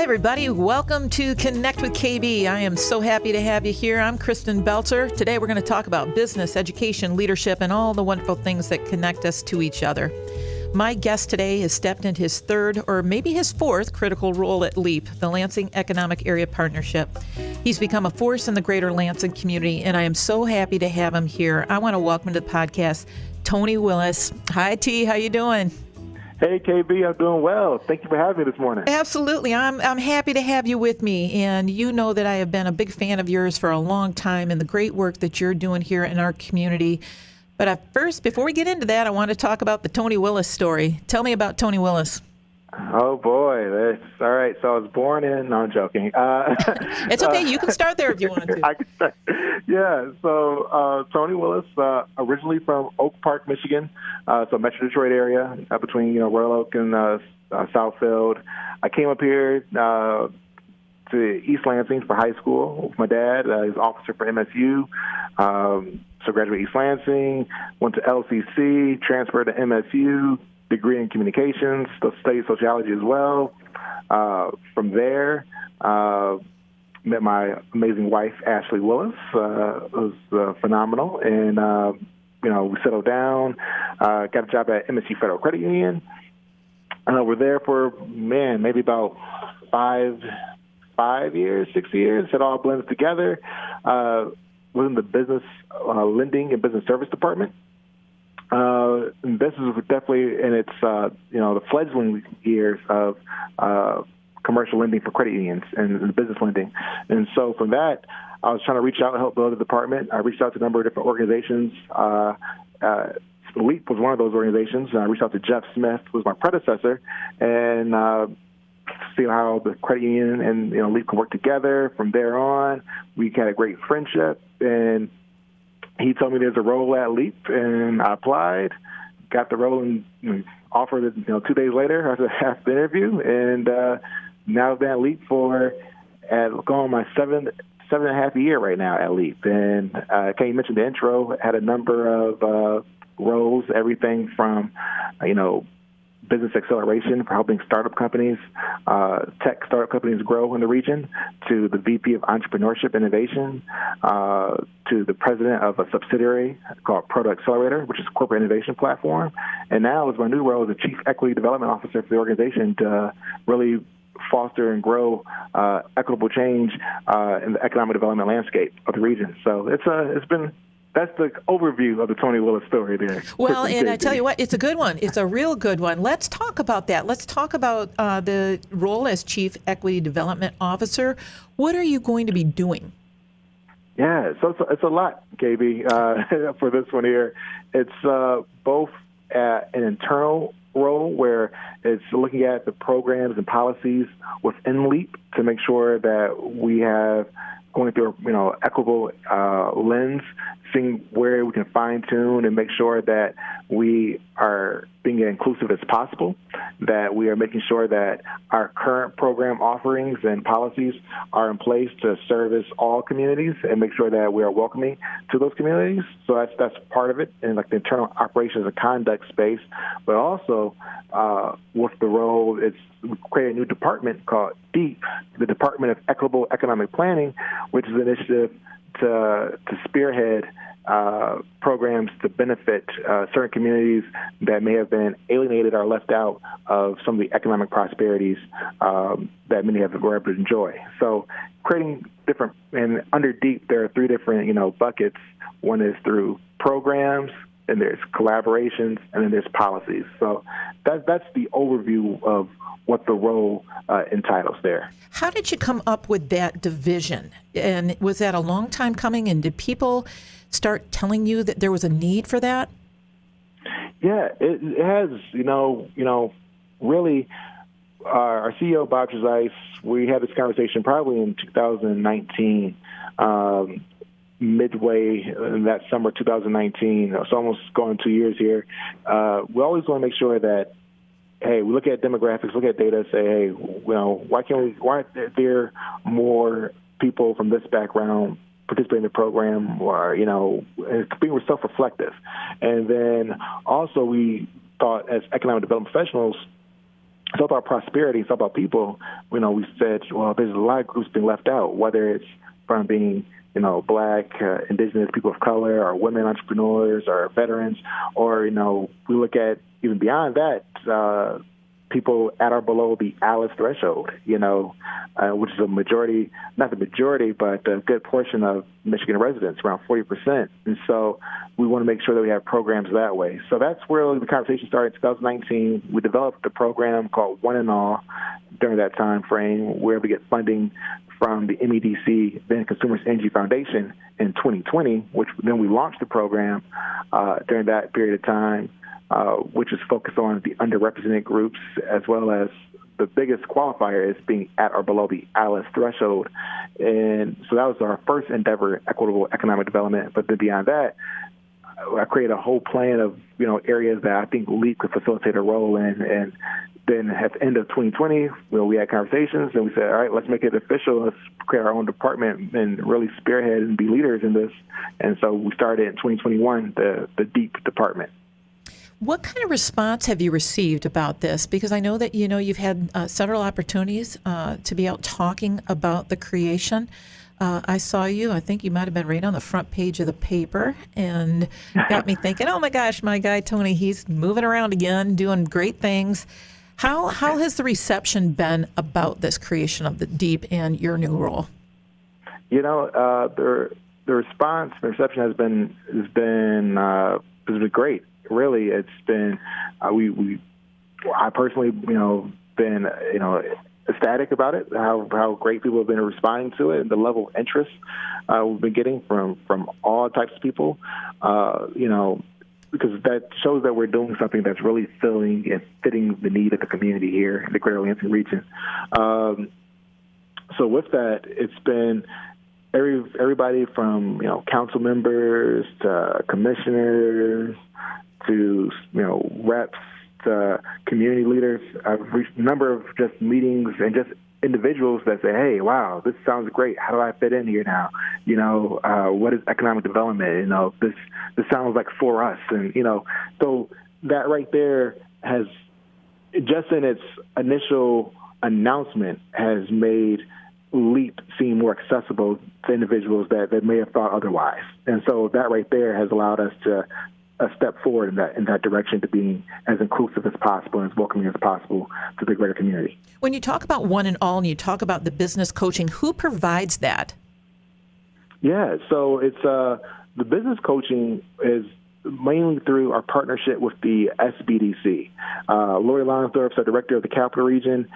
Hi, everybody. Welcome to Connect with KB. I am so happy to have you here. I'm Kristen Belzer. Today, we're going to talk about business, education, leadership, and all the wonderful things that connect us to each other. My guest today has stepped into his third or maybe his fourth critical role at LEAP, the Lansing Economic Area Partnership. He's become a force in the Greater Lansing community, and I am so happy to have him here. I want to welcome to the podcast Tony Willis. Hi, T. How you doing? Hey, KB, I'm doing well. Thank you for having me this morning. Absolutely. I'm happy to have you with me. And you know that I have been a big fan of yours for a long time and the great work that you're doing here in our community. But first, before we get into that, I want to talk about the Tony Willis story. Tell me about Tony Willis. Oh, boy. That's all right. So I was born in, no, I'm joking. It's okay. You can start there if you want to. I can start. Yeah. So Tony Willis, originally from Oak Park, Michigan, so Metro Detroit area, between Royal Oak and Southfield. I came up here to East Lansing for high school with my dad. He's an officer for MSU. So graduated East Lansing, went to LCC, transferred to MSU, degree in communications, studied sociology as well. From there, met my amazing wife, Ashley Willis. It was phenomenal. And, we settled down, got a job at MSU Federal Credit Union. We're there for, maybe about 6 years. It all blended together. Was in the business lending and business service department. And this is definitely in its, the fledgling years of commercial lending for credit unions and business lending. And so from that, I was trying to reach out and help build a department. I reached out to a number of different organizations. LEAP was one of those organizations. I reached out to Jeff Smith, who was my predecessor, and see how the credit union and LEAP can work together. From there on, we had a great friendship, and he told me there's a role at LEAP, and I applied, got the role, and offered it 2 days later after the interview, and now I've been at LEAP going my seven and a half year right now at LEAP. And you mentioned the intro, had a number of roles, everything from business acceleration for helping startup companies, tech startup companies grow in the region, to the VP of Entrepreneurship Innovation, to the president of a subsidiary called Product Accelerator, which is a corporate innovation platform. And now is my new role as the Chief Equity Development Officer for the organization to really foster and grow equitable change in the economic development landscape of the region. So that's the overview of the Tony Willis story there. Well, and I tell you what, it's a good one. It's a real good one. Let's talk about that. Let's talk about the role as Chief Equity Development Officer. What are you going to be doing? Yeah, so it's a lot, KB, for this one here. It's both an internal role where it's looking at the programs and policies within LEAP to make sure that we have going through equitable lens, seeing where we can fine-tune and make sure that we are being as inclusive as possible, that we are making sure that our current program offerings and policies are in place to service all communities and make sure that we are welcoming to those communities. So that's part of it in the internal operations and conduct space. But also with the role, we created a new department called DEEP, the Department of Equitable Economic Planning, which is an initiative to spearhead programs to benefit certain communities that may have been alienated or left out of some of the economic prosperities that many have been able to enjoy. So creating different, and under DEEP, there are 3 different, buckets. One is through programs, and there's collaborations, and then there's policies. So that's the overview of what the role entitles there. How did you come up with that division? And was that a long time coming? And did people start telling you that there was a need for that? Yeah, it has. Really, our CEO, Bob Trezise, we had this conversation probably in 2019. Midway in that summer 2019, it's almost going 2 years here. We always want to make sure that, hey, we look at demographics, look at data, say, hey, why aren't there more people from this background participate in the program, or, being self-reflective. And then also we thought as economic development professionals, it's all about prosperity. It's all about people. We said, well, there's a lot of groups being left out, whether it's from being, Black, Indigenous, people of color, or women entrepreneurs, or veterans, or, we look at even beyond that, people at or below the ALICE threshold, which is a majority, not the majority, but a good portion of Michigan residents, around 40%. And so we want to make sure that we have programs that way. So that's where the conversation started in 2019. We developed a program called One and All during that time frame, where we get funding from the MEDC, then Consumers Energy Foundation, in 2020, which then we launched the program during that period of time, which is focused on the underrepresented groups, as well as the biggest qualifier is being at or below the ALICE threshold. And so that was our first endeavor, equitable economic development. But then beyond that, I created a whole plan of, areas that I think LEAP could facilitate a role in. And then at the end of 2020, we had conversations and we said, all right, let's make it official. Let's create our own department and really spearhead and be leaders in this. And so we started in 2021, the DEEP department. What kind of response have you received about this? Because I know that, you've had several opportunities to be out talking about the creation. I saw you. I think you might have been right on the front page of the paper and got me thinking, oh, my gosh, my guy, Tony, he's moving around again, doing great things. How has the reception been about this creation of the DEEP and your new role? The response, the reception has been great. Really, it's been I personally, been ecstatic about it. How great people have been responding to it, and the level of interest we've been getting from all types of people. Because that shows that we're doing something that's really filling and fitting the need of the community here in the Greater Lansing region. So with that, it's been everybody from council members to commissioners to reps to community leaders. I've reached a number of just meetings and just individuals that say, hey, wow, this sounds great. How do I fit in here now? What is economic development? This sounds like for us. And, so that right there has, just in its initial announcement, has made LEAP seem more accessible to individuals that may have thought otherwise. And so that right there has allowed us to step forward in that direction, to being as inclusive as possible and as welcoming as possible to the greater community. When you talk about One and All and you talk about the business coaching, who provides that? Yeah, so it's the business coaching is mainly through our partnership with the SBDC. Lori Lonsdorf is our director of the Capital Region.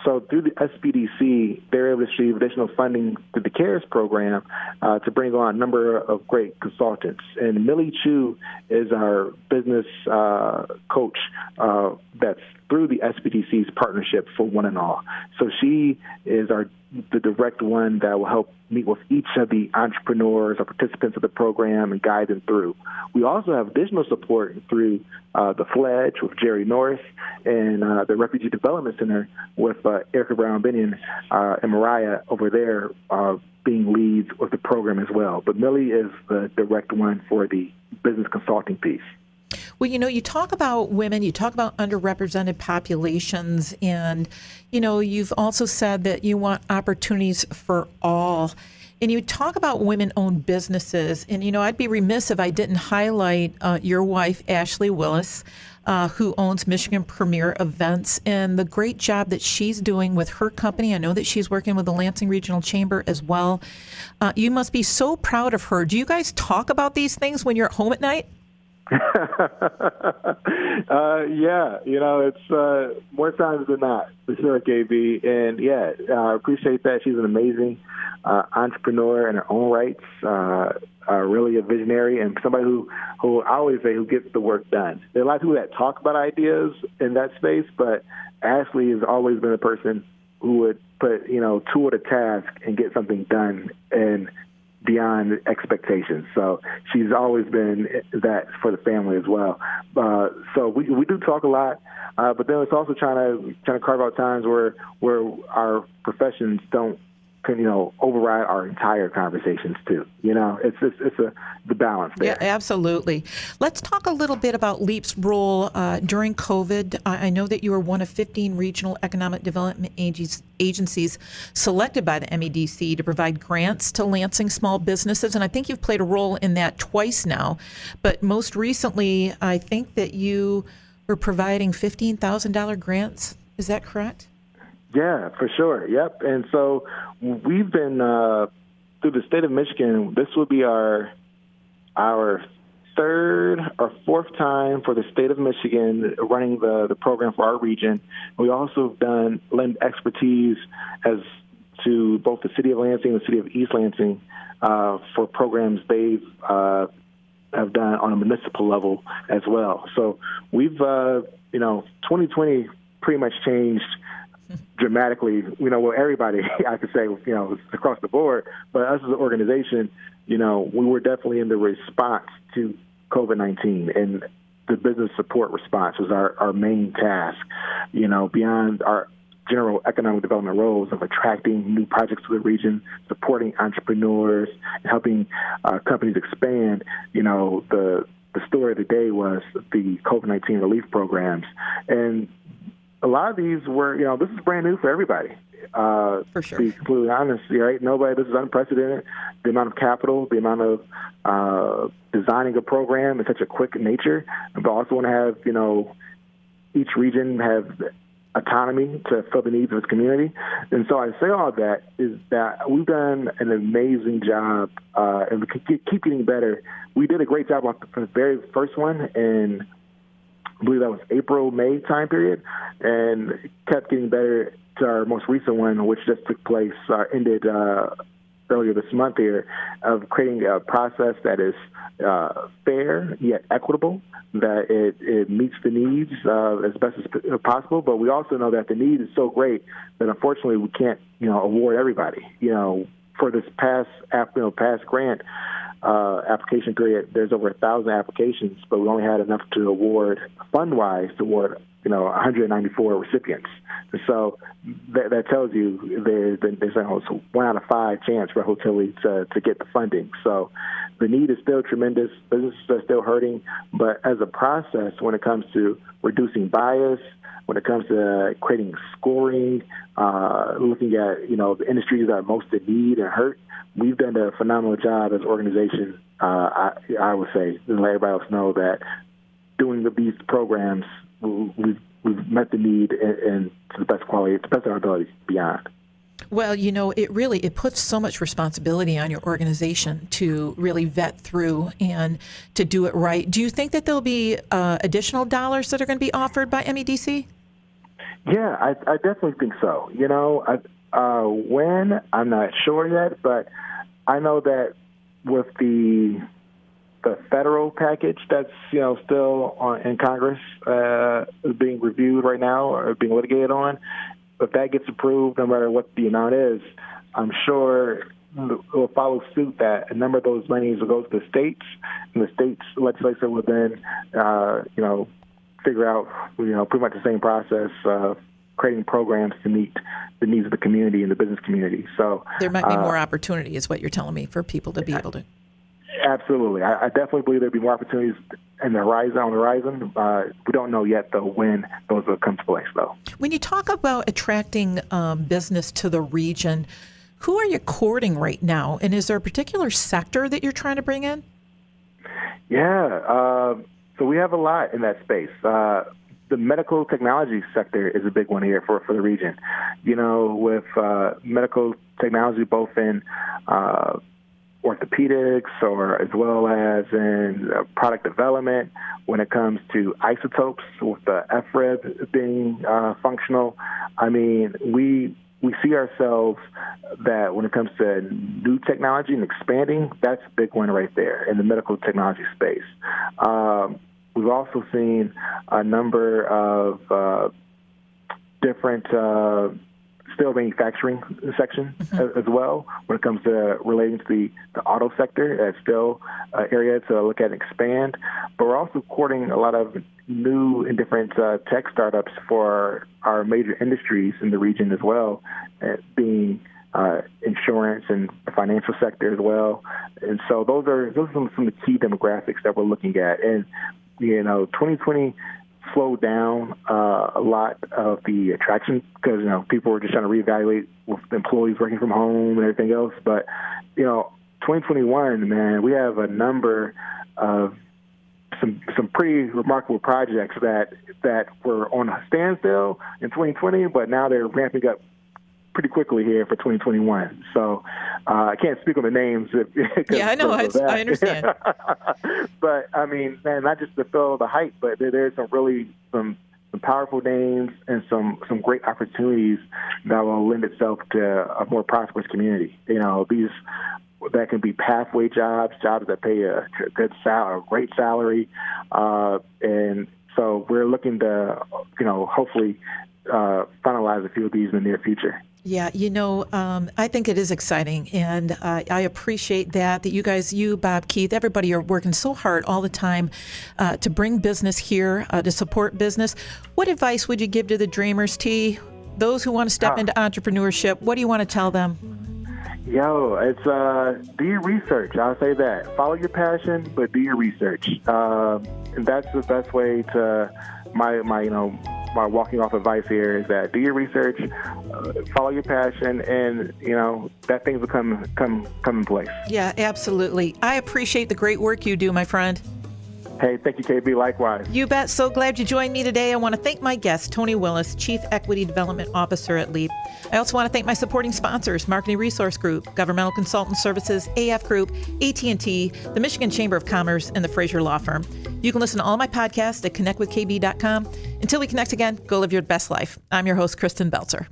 So through the SBDC, they're able to receive additional funding through the CARES program to bring on a number of great consultants. And Millie Chu is our business coach that's through the SBDC's partnership for One and All. So she is the direct one that will help meet with each of the entrepreneurs or participants of the program and guide them through. We also have additional support through the Fledge with Jerry Norris and the Refugee Development Center with Erica Brown-Binion and Mariah over there being leads with the program as well. But Millie is the direct one for the business consulting piece. Well, you talk about women, you talk about underrepresented populations, and, you've also said that you want opportunities for all. And you talk about women-owned businesses. And, I'd be remiss if I didn't highlight your wife, Ashley Willis, who owns Michigan Premier Events, and the great job that she's doing with her company. I know that she's working with the Lansing Regional Chamber as well. You must be so proud of her. Do you guys talk about these things when you're at home at night? Yeah, it's more times than not, for sure, KB. And yeah, I appreciate that. She's an amazing entrepreneur in her own rights, really a visionary, and somebody who I always say who gets the work done. There are a lot of people that talk about ideas in that space, but Ashley has always been a person who would put, tool to task and get something done and beyond expectations. So she's always been that for the family as well. So we do talk a lot, but then it's also trying to carve out times where our professions don't can, override our entire conversations too. It's the balance there. Yeah, absolutely. Let's talk a little bit about LEAP's role during COVID. I know that you were one of 15 regional economic development agencies selected by the MEDC to provide grants to Lansing small businesses, and I think you've played a role in that twice now. But most recently, I think that you were providing $15,000 grants. Is that correct? Yeah, for sure. Yep. And so we've been through the state of Michigan. This will be our third or fourth time for the state of Michigan running the program for our region. We also have lend expertise as to both the city of Lansing and the city of East Lansing for programs they've have done on a municipal level as well. So we've 2020 pretty much changed dramatically, everybody, I could say, across the board, but us as an organization, we were definitely in the response to COVID-19, and the business support response was our main task, beyond our general economic development roles of attracting new projects to the region, supporting entrepreneurs, and helping companies expand. The story of the day was the COVID-19 relief programs, and a lot of these were, this is brand new for everybody. For sure. To be completely honest, right? This is unprecedented. The amount of capital, the amount of designing a program in such a quick nature, but also want to have, each region have autonomy to fill the needs of its community. And so I say all that is that we've done an amazing job, and we keep getting better. We did a great job on the very first one, and I believe that was April, May time period, and kept getting better to our most recent one, which just took place, ended earlier this month here, of creating a process that is fair yet equitable, that it meets the needs as best as possible. But we also know that the need is so great that unfortunately we can't, award everybody. For this past grant application period, there's over 1,000 applications, but we only had enough to award, fund-wise, to award 194 recipients. And so that tells you there's almost 1 out of 5 chance for hopefully to get the funding. So the need is still tremendous. Businesses are still hurting, but as a process, when it comes to reducing bias, when it comes to creating scoring, looking at the industries that are most in need and hurt, we've done a phenomenal job as an organization. I would say, and let everybody else know that doing these programs, we've met the need and to the best quality, to the best of our ability, beyond. Well, it puts so much responsibility on your organization to really vet through and to do it right. Do you think that there'll be additional dollars that are going to be offered by MEDC? Yeah, I definitely think so. When, I'm not sure yet, but I know that with the federal package that's still in Congress being reviewed right now or being litigated on, if that gets approved, no matter what the amount is, I'm sure it will follow suit that a number of those monies will go to the states, and the states legislature will then figure out pretty much the same process of creating programs to meet the needs of the community and the business community. So there might be more opportunity, is what you're telling me, for people to be able to. Absolutely. I definitely believe there'll be more opportunities on the horizon. We don't know yet, though, when those will come to place, though. When you talk about attracting business to the region, who are you courting right now? And is there a particular sector that you're trying to bring in? Yeah. So we have a lot in that space. The medical technology sector is a big one here for the region. With medical technology, both in orthopedics or as well as in product development, when it comes to isotopes, with the FREB being functional. I mean, we see ourselves that when it comes to new technology and expanding, that's a big one right there in the medical technology space. We've also seen a number of different steel manufacturing section as well when it comes to relating to the auto sector as still area to look at and expand. But we're also courting a lot of new and different tech startups for our major industries in the region as well, being insurance and the financial sector as well. And so those are some of the key demographics that we're looking at. And 2020 slowed down a lot of the attraction because people were just trying to reevaluate with employees working from home and everything else. But 2021, man, we have a number of some pretty remarkable projects that were on a standstill in 2020, but now they're ramping up pretty quickly here for 2021. So I can't speak on the names. Yeah, I know. I understand. But I mean, man, not just to fill the hype, but there's some powerful names and some great opportunities that will lend itself to a more prosperous community. These that can be pathway jobs that pay a good salary, a great salary, and so we're looking to hopefully finalize a few of these in the near future. Yeah, I think it is exciting, and I appreciate that you guys, Bob, Keith, everybody are working so hard all the time to bring business here, to support business. What advice would you give to the dreamers, T, those who want to step into entrepreneurship? What do you want to tell them? It's do your research. I'll say that. Follow your passion, but do your research. And that's the best way to my walking off advice here is that do your research, follow your passion, and that things will come in place. Yeah, absolutely. I appreciate the great work you do, my friend. Hey, thank you, KB. Likewise. You bet. So glad you joined me today. I want to thank my guest, Tony Willis, Chief Equity Development Officer at LEAP. I also want to thank my supporting sponsors, Marketing Resource Group, Governmental Consultant Services, AF Group, AT&T, the Michigan Chamber of Commerce, and the Fraser Law Firm. You can listen to all my podcasts at connectwithkb.com. Until we connect again, go live your best life. I'm your host, Kristen Belzer.